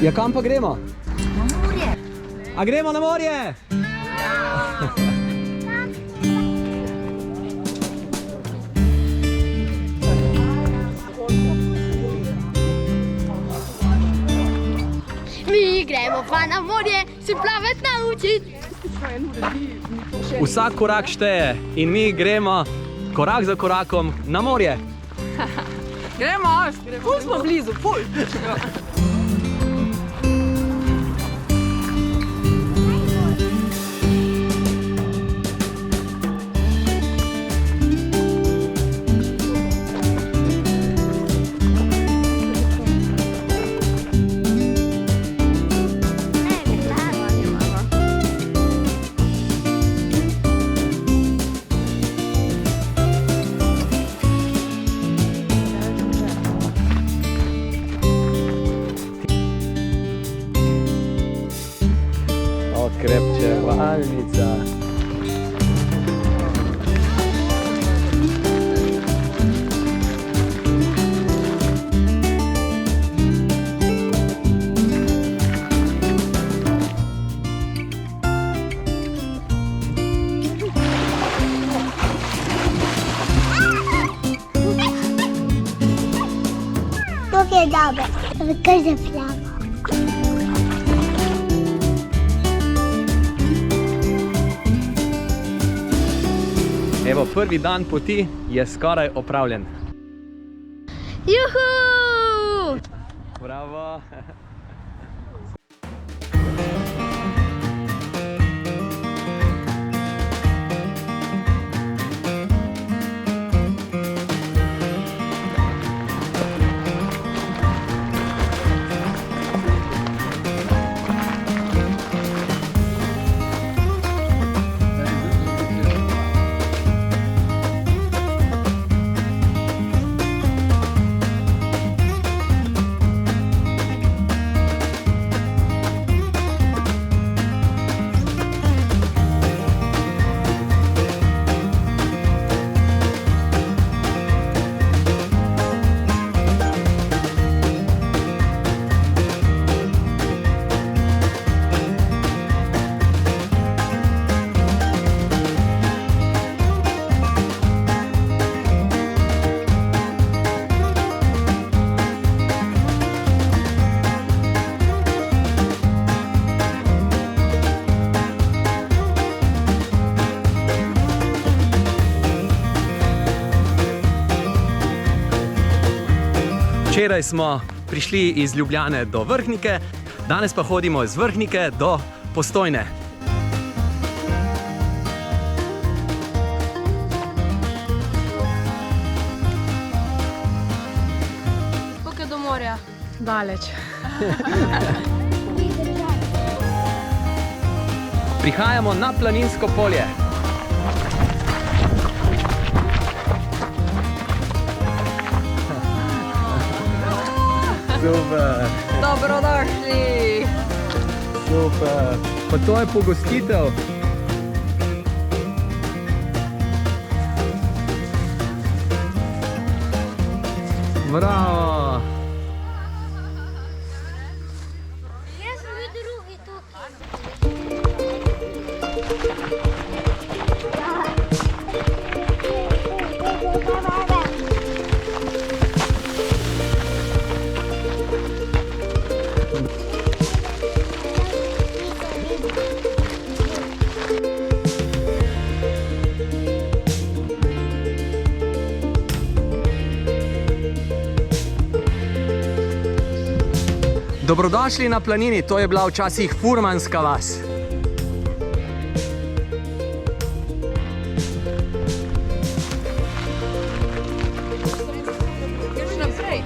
Ja, kam pa gremo? Na morje. A gremo na morje? Mi gremo pa na morje se plavati naučiti. Vsak korak šteje in mi gremo korak za korakom na morje. Gremo, ful smo blizu, ful. Krepčevalnica. To je dobro, kar zapljamo. Evo, prvi dan poti je skoraj opravljen. Juhu! Bravo! Včeraj smo prišli iz Ljubljane do Vrhnike, danes pa hodimo iz Vrhnike do Postojne. Koliko je do morja? Daleč. Prihajamo na planinsko polje. Super! Dobrodošli! Super! Pa to je pogostitev. Bravo! Jaz sem bil drugi tukaj. Dobrodošli na planini, to je bila včasih furmanska vas. Greš naprej.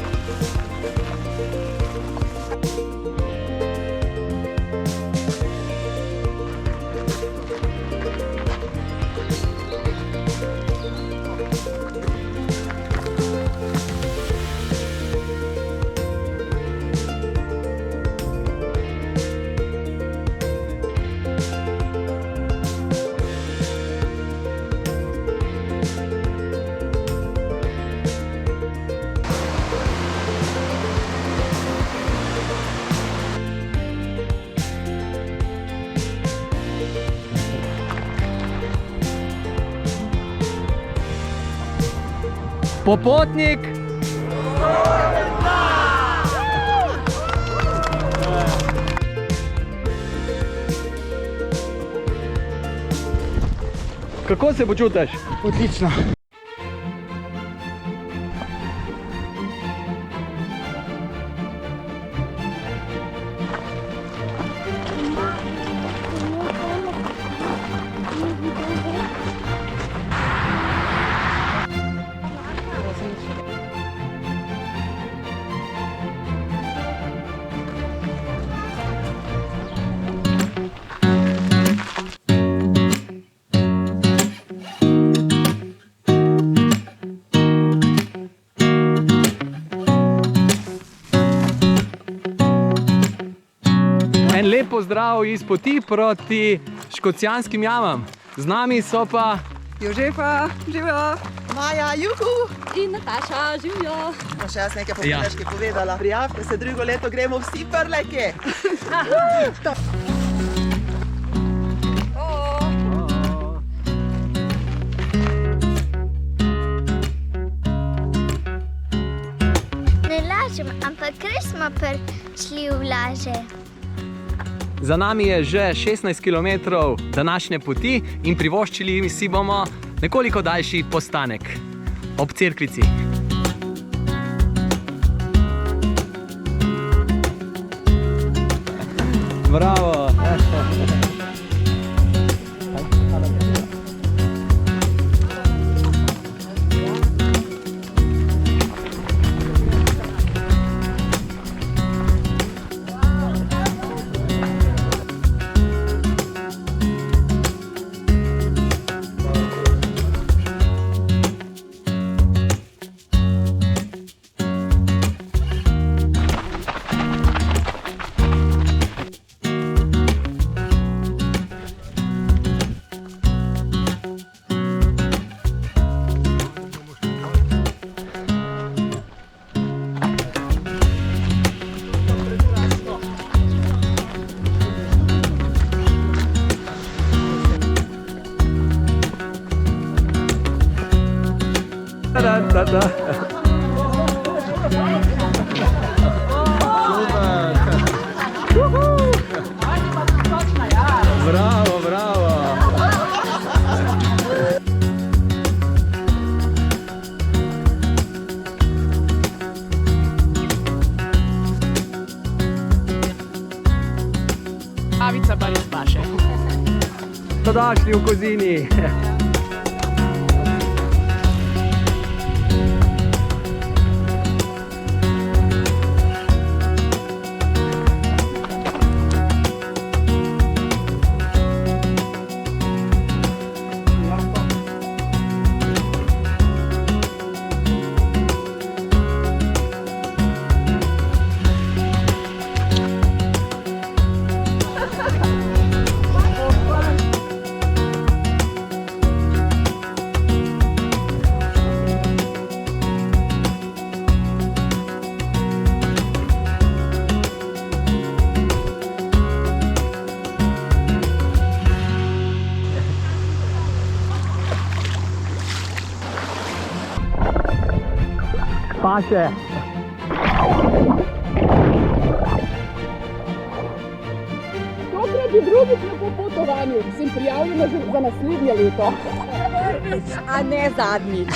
Popotnik! Kako se počutiš? Odlično. En lep pozdrav iz poti proti Škocjanskim jamam. Z nami so pa Jožefa, živijo. Maja, juhu! In Nataša, živijo. Pa še jaz nekaj povedaški povedala. Prijavite se, drugo leto gremo vsi prleke. Ne lažem, ampak res smo prišli v laže. Za nami je že 16 km današnje poti in privoščili si bomo nekoliko daljši postanek ob Cerkvici. Bravo! Bravo, bravo! Avica pa res paše. Dobrodošli v Kozini! Paše! Tokrat je drugič na popotovanju. Sem prijavljena za naslednje leto. A ne zadnjič.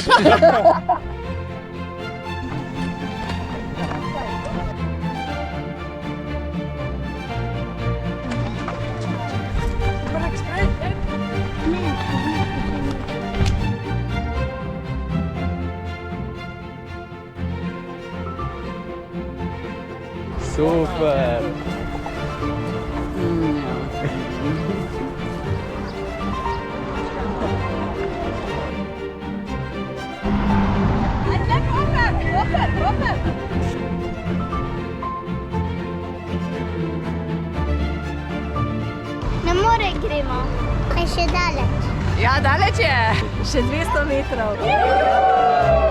Super! Na more gremo. A še daleč. Ja, daleč je. Še 200 metrov.